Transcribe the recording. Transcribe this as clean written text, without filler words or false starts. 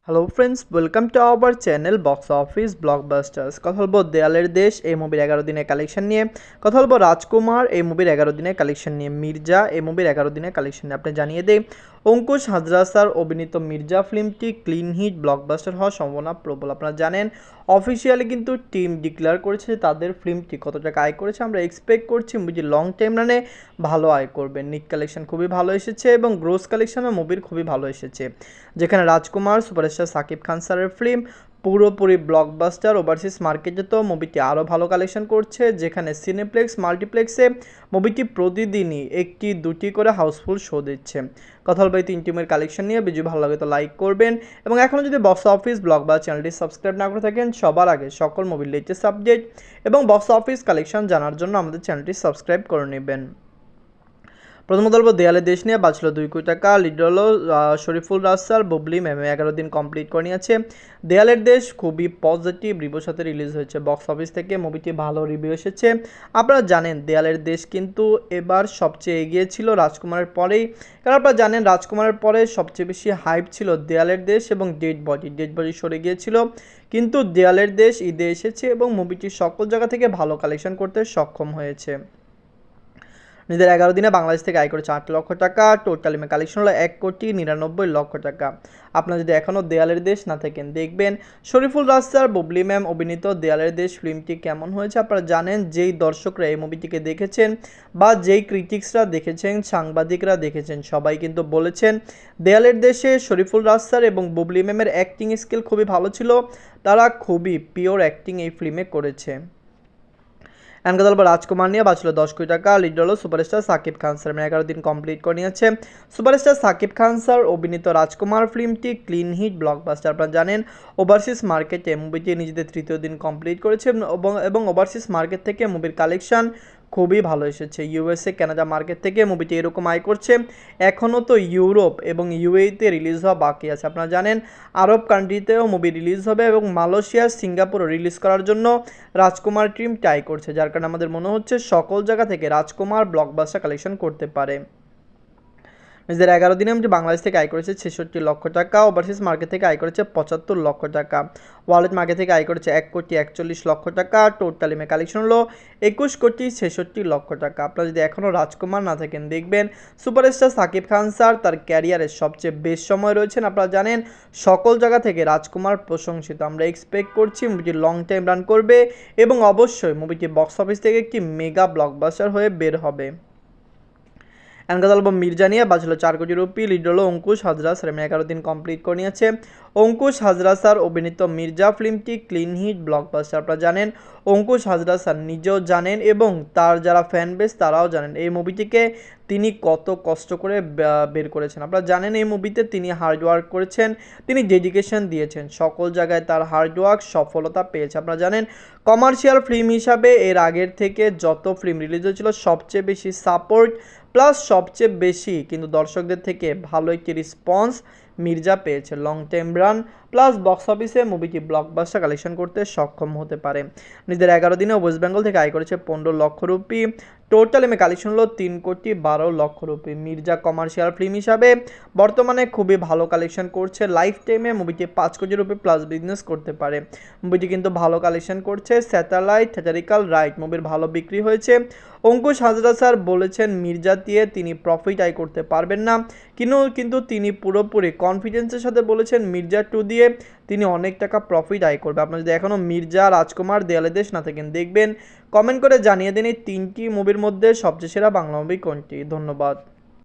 Hello friends, welcome to our channel box office blockbusters. কথা বলবো দেয়ালের দেশ এই মুভির 11 দিনের কালেকশন নিয়ে। কথা বলবো রাজকুমার এই মুভির 11 দিনের কালেকশন নিয়ে। মির্জা এই মুভির 11 দিনের কালেকশন নিয়ে। আপনি জানিয়ে দেই, অঙ্কুশ হাজরা স্যার অভিনীত মির্জা ফিল্মটি ক্লিন হিট ব্লকবাস্টার হওয়ার সম্ভাবনা প্রবল। আপনারা জানেন অফিসিয়ালি কিন্তু টিম ডিক্লেয়ার করেছে তাদের ফিল্মটি কত টাকা আয় করেছে। আমরা এক্সপেক্ট করছি মুভি লং টাইম রানে ভালো আয় করবে। নিট কালেকশন খুবই ভালো এসেছে এবং গ্রোস কালেকশনও মুভির খুবই ভালো এসেছে, যেখানে রাজকুমার সুপারস্টার সাকিব খান স্যারের ফিল্ম পুরোপুরি ব্লকবাস্টার। ওভারসিজ মার্কেটে তো মুভিটি আরও ভালো কালেকশন করছে, যেখানে সিনেপ্লেক্স মাল্টিপ্লেক্সে মুভিটি প্রতিদিনই একটি দুটি করে হাউসফুল শো দিচ্ছে। কথা বলবো এই তিন টিমের কালেকশন নিয়ে। ভিডিও ভালো লাগে তো লাইক করবেন এবং এখনও যদি বক্স অফিস ব্লকবাস্টার চ্যানেলটি সাবস্ক্রাইব না করে থাকেন, সবার আগে সকল মুভির লেটেস্ট আপডেট এবং বক্স অফিস কালেকশন জানার জন্য আমাদের চ্যানেলটি সাবস্ক্রাইব করে নেবেন। প্রথমত বলবো দেয়ালের দেশ নিয়ে বাঁচলো 2 কোটি টাকা। লিডার হলো শরীফুল রাজ স্যার, বুবলি ম্যামে 11 দিন কমপ্লিট করে নিয়েছে। দেয়ালের দেশ খুবই পজিটিভ রিভিউর সাথে রিলিজ হয়েছে। বক্স অফিস থেকে মুভিটি ভালো রিভিউ এসেছে। আপনারা জানেন দেয়ালের দেশ কিন্তু এবার সবচেয়ে এগিয়ে ছিল রাজকুমারের পরেই, কারণ আপনারা জানেন রাজকুমারের পরে সবচেয়ে বেশি হাইপ ছিল দেয়ালের দেশ এবং ডেড বডি সরে গিয়েছিল, কিন্তু দেয়ালের দেশ ঈদে এসেছে এবং মুভিটি সকল জায়গা থেকে ভালো কালেকশন করতে সক্ষম হয়েছে। নিজের 11 দিনে বাংলাদেশ থেকে আয় করেছে 8 লক্ষ টাকা। টোটাল কালেকশন হলো 1,99,00,000 টাকা। আপনারা যদি এখনও দেয়ালের দেশ না থাকেন, দেখবেন শরীফুল রাজ স্যার, বুবলি ম্যাম অভিনীত দেয়ালের দেশ ফিল্মটি কেমন হয়েছে। আপনারা জানেন যেই দর্শকরা এই মুভিটিকে দেখেছেন বা যেই ক্রিটিক্সরা দেখেছেন, সাংবাদিকরা দেখেছেন, সবাই কিন্তু বলেছেন দেয়ালের দেশে শরীফুল রাজ স্যার এবং বুবলি ম্যামের অ্যাক্টিং স্কিল খুবই ভালো ছিল। তারা খুবই পিওর অ্যাক্টিং এই ফিল্মে করেছে। কথা বলবো রাজকুমার নিয়ে বাঁচলো 10 কোটি টাকা। লিড হলো সুপারস্টার সাকিব খান স্যার, 11 দিন কমপ্লিট করে নিয়েছে। সুপারস্টার সাকিব খান স্যার অভিনীত রাজকুমার ফিল্মটি ক্লিন হিট ব্লকবাস্টার। আপনারা জানেন ওভারসিজ মার্কেটে মুভিটি নিজেদের 3য় দিন কমপ্লিট করেছে এবং ওভারসিজ মার্কেট থেকে মুভির কালেকশন খুবই ভালো এসেছে। ইউএসএ কানাডা মার্কেট থেকে মুভিটি এরকম আয় করছে। এখনও তো ইউরোপ এবং ইউএইতে রিলিজ হওয়া বাকি আছে। আপনারা জানেন আরব কান্ট্রিতেও মুভি রিলিজ হবে এবং মালয়েশিয়া সিঙ্গাপুরও রিলিজ করার জন্য রাজকুমার টিম ট্রাই করছে, যার কারণে আমাদের মনে হচ্ছে সকল জায়গা থেকে রাজকুমার ব্লকবাস্টার কালেকশন করতে পারে। নিজের 11 দিনে মুভি বাংলাদেশ থেকে আয় করেছে 66 লক্ষ টাকা। ওভারসিজ মার্কেট থেকে আয় করেছে 75 লক্ষ টাকা। ওয়ালেট মার্কেট থেকে আয় করেছে 1,41,00,000 টাকা। টোটাল কালেকশন হলো 21,66,00,000 টাকা। আপনারা যদি এখনও রাজকুমার না থাকেন, দেখবেন সুপারস্টার সাকিব খান স্যার তার ক্যারিয়ারের সবচেয়ে বেস্ট সময় রয়েছেন। আপনারা জানেন সকল জায়গা থেকে রাজকুমার প্রশংসিত। আমরা এক্সপেক্ট করছি মুভিটি লং টাইম রান করবে এবং অবশ্যই মুভিটি বক্স অফিস থেকে একটি মেগা ব্লকবাস্টার হয়ে বের হবে। কথা বলবো মির্জা নিয়ে বাঁচলো 4 কোটি রুপি। লিড হলো অঙ্কুশ হাজরা স্যার, 11 দিন কমপ্লিট করে নিয়েছে। অঙ্কুশ হাজরা স্যার অভিনীত মির্জা ফিল্মটি ক্লিন হিট ব্লকবাস্টার। আপনারা জানেন অঙ্কুশ হাজরা স্যার নিজেও জানেন এবং তার যারা ফ্যান বেস তারাও জানেন এই মুভিটিকে তিনি কত কষ্ট করে বের করেছেন। আপনারা জানেন এই মুভিতে তিনি হার্ডওয়ার্ক করেছেন, তিনি ডেডিকেশন দিয়েছেন, সকল জায়গায় তার হার্ডওয়ার্ক সফলতা পেয়েছে। আপনারা জানেন কমার্শিয়াল ফিল্ম হিসাবে এর আগের থেকে যত ফিল্ম রিলিজ হয়েছিল সবচেয়ে বেশি সাপোর্ট প্লাস সবচেয়ে বেশি কিন্তু দর্শকদের থেকে ভালো একটি রেসপন্স মির্জা পেয়েছে। Long time run plus box অফিসে মুভিটি ব্লকবাস্টার কালেকশন করতে সক্ষম হতে পারে। নিজের 11 দিনে ওয়েস্ট বেঙ্গল থেকে আয় করেছে 15 লক্ষ রুপি। টোটাল কালেকশন হলো 3,12,00,000 রুপি। মির্জা কমার্শিয়াল ফিল্ম হিসাবে বর্তমানে খুবই ভালো কালেকশন করছে। লাইফ টাইমে মুভিটি 5 কোটি রুপি প্লাস বিজনেস করতে পারে। মুভিটি কিন্তু ভালো কালেকশন করছে। স্যাটেলাইট থিয়েটারিক্যাল রাইট মুভির ভালো বিক্রি হয়েছে। অঙ্কুশ হাজরা স্যার বলেছেন মির্জা দিয়ে তিনি প্রফিট আয় করতে পারবেন না, কিন্তু তিনি পুরোপুরি কনফিডেন্সের সাথে বলেছেন মির্জা 2 দিয়ে তিনি অনেক টাকা প্রফিট আয় করবে। আপনারা যদি এখনও মির্জা, রাজকুমার, দেয়ালের দেশ না থাকেন, দেখবেন কমেন্ট করে জানিয়ে দিন এই 3টি মুভির মধ্যে সবচেয়ে সেরা বাংলা মুভি কোনটি। ধন্যবাদ।